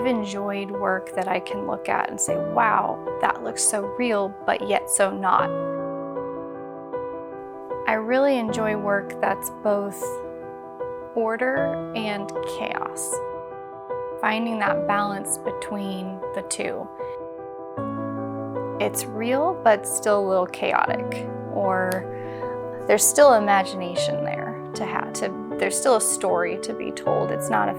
I've enjoyed work that I can look at and say, wow, that looks so real, but yet so not. I really enjoy work that's both order and chaos. Finding that balance between the two. It's real, but still a little chaotic, or there's still imagination there there's still a story to be told. It's not a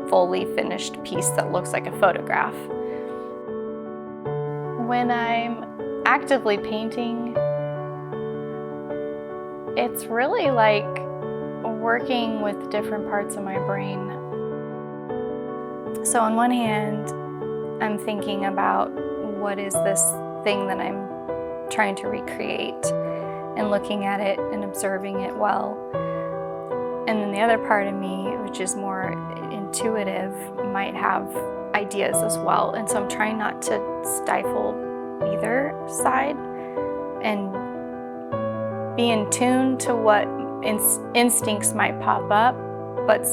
fully finished piece that looks like a photograph. When I'm actively painting, it's really like working with different parts of my brain. So on one hand, I'm thinking about what is this thing that I'm trying to recreate, and looking at it and observing it well. And then the other part of me, which is more intuitive, might have ideas as well. And so I'm trying not to stifle either side and be in tune to what instincts might pop up, but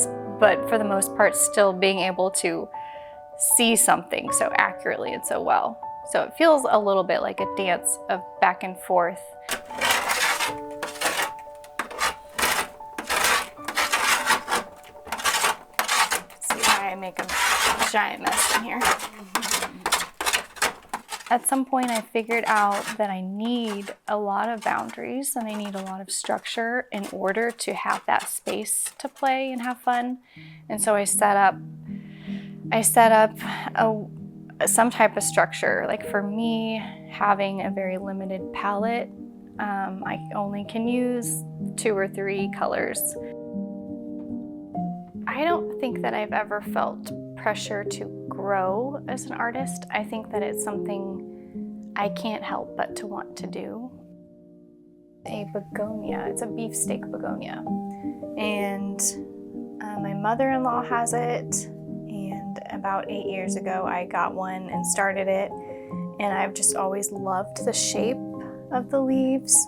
for the most part still being able to see something so accurately and so well. So it feels a little bit like a dance of back and forth. See why I make a giant mess in here. At some point I figured out that I need a lot of boundaries and I need a lot of structure in order to have that space to play and have fun. And so I set up some type of structure. Like for me, having a very limited palette, I only can use 2 or 3 colors. I don't think that I've ever felt pressure to grow as an artist. I think that it's something I can't help but to want to do. A begonia, it's a beefsteak begonia. And my mother-in-law has it. And about 8 years ago, I got one and started it. And I've just always loved the shape of the leaves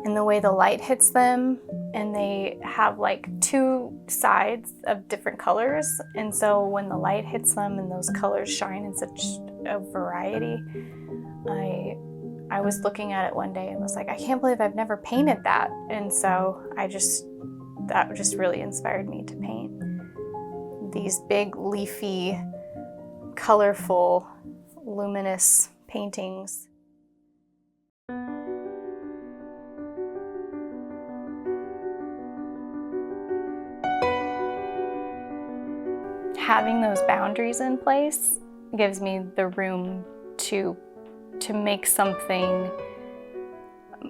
and the way the light hits them. And they have like 2 sides of different colors. And so when the light hits them and those colors shine in such a variety, I was looking at it one day and was like, I can't believe I've never painted that. And so that just really inspired me to paint these big, leafy, colorful, luminous paintings. Having those boundaries in place gives me the room to make something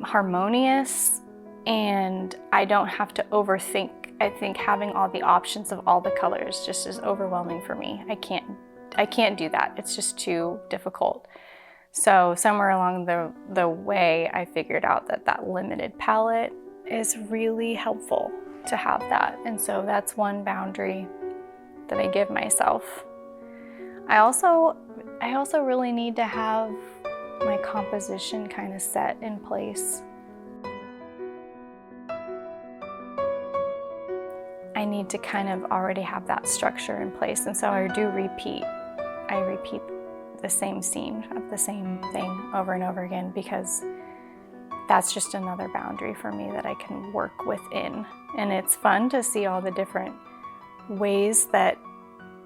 harmonious, and I don't have to overthink. I think having all the options of all the colors just is overwhelming for me. I can't do that. It's just too difficult. So somewhere along the way, I figured out that limited palette is really helpful to have that. And so that's one boundary that I give myself. I also really need to have my composition kind of set in place. I need to kind of already have that structure in place, and so I repeat the same scene of the same thing over and over again, because that's just another boundary for me that I can work within. And it's fun to see all the different ways that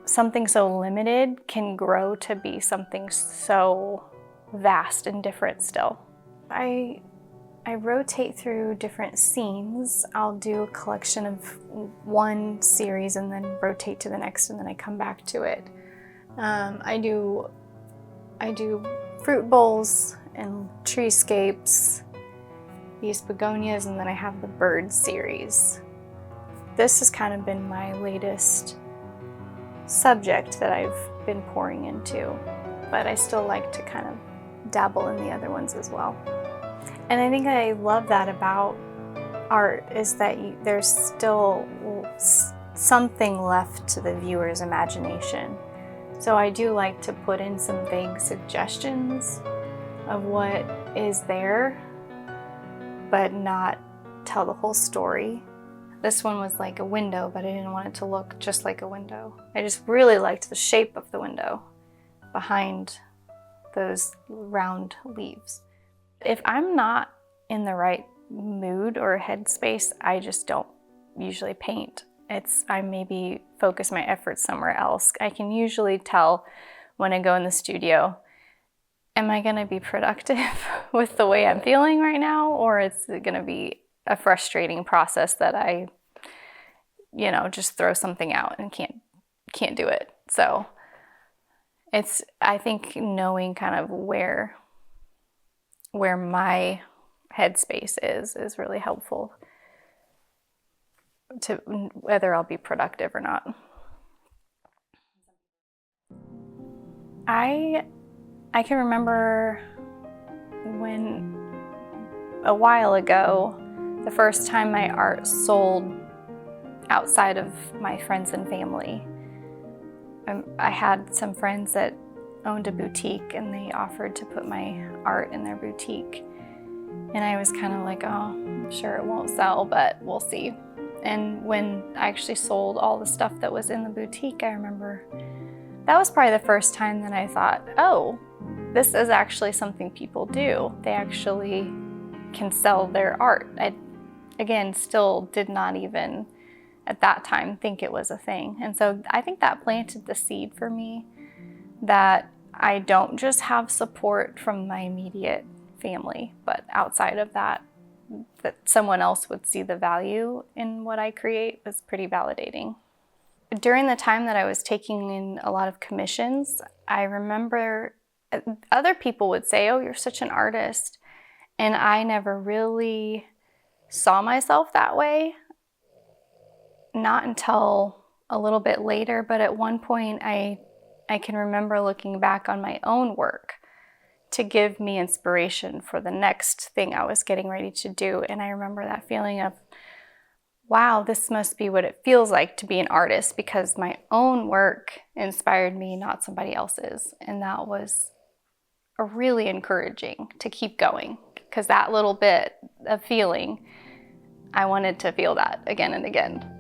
something so limited can grow to be something so vast and different still. I rotate through different scenes. I'll do a collection of one series and then rotate to the next, and then I come back to it. I do fruit bowls and treescapes, these begonias, and then I have the bird series. This has kind of been my latest subject that I've been pouring into, but I still like to kind of dabble in the other ones as well. And I think I love that about art, is that there's still something left to the viewer's imagination. So I do like to put in some vague suggestions of what is there, but not tell the whole story. This one was like a window, but I didn't want it to look just like a window. I just really liked the shape of the window behind those round leaves. If I'm not in the right mood or headspace, I just don't usually paint. I maybe focus my efforts somewhere else. I can usually tell when I go in the studio, am I gonna be productive with the way I'm feeling right now, or is it gonna be a frustrating process that I, just throw something out and can't do it. So I think knowing kind of where my headspace is really helpful to whether I'll be productive or not. I can remember when a while ago, the first time my art sold outside of my friends and family. I had some friends that owned a boutique and they offered to put my art in their boutique. And I was kind of like, oh, I'm sure it won't sell, but we'll see. And when I actually sold all the stuff that was in the boutique, I remember that was probably the first time that I thought, oh, this is actually something people do. They actually can sell their art. I, again, still did not even at that time think it was a thing. And so I think that planted the seed for me that I don't just have support from my immediate family, but outside of that someone else would see the value in what I create was pretty validating. During the time that I was taking in a lot of commissions, I remember other people would say, oh, you're such an artist. And I never really saw myself that way. Not until a little bit later, but at one point I can remember looking back on my own work to give me inspiration for the next thing I was getting ready to do. And I remember that feeling of, wow, this must be what it feels like to be an artist, because my own work inspired me, not somebody else's. And that was really encouraging to keep going, because that little bit of feeling, I wanted to feel that again and again.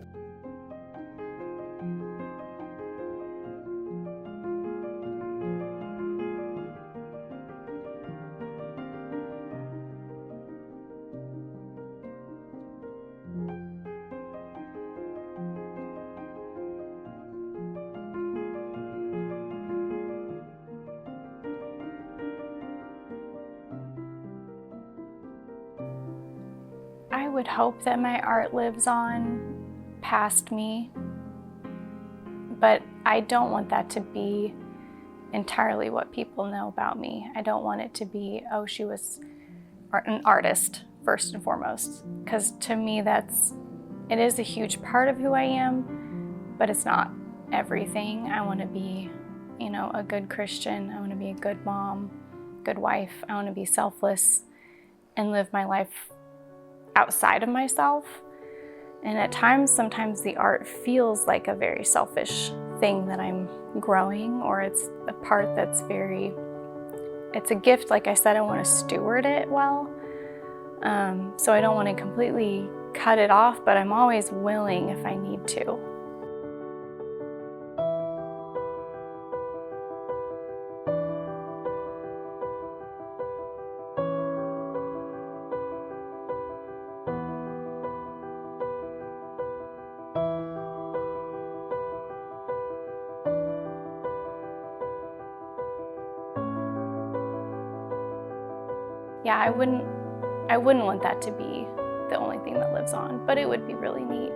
I would hope that my art lives on past me, but I don't want that to be entirely what people know about me. I don't want it to be, oh, she was an artist first and foremost, because to me it is a huge part of who I am, but it's not everything. I want to be, a good Christian. I want to be a good mom, good wife. I want to be selfless and live my life outside of myself. And at times, sometimes the art feels like a very selfish thing that I'm growing, or it's a part that's it's a gift. Like I said, I want to steward it well. So I don't want to completely cut it off, but I'm always willing if I need to. Yeah, I wouldn't want that to be the only thing that lives on, but it would be really neat.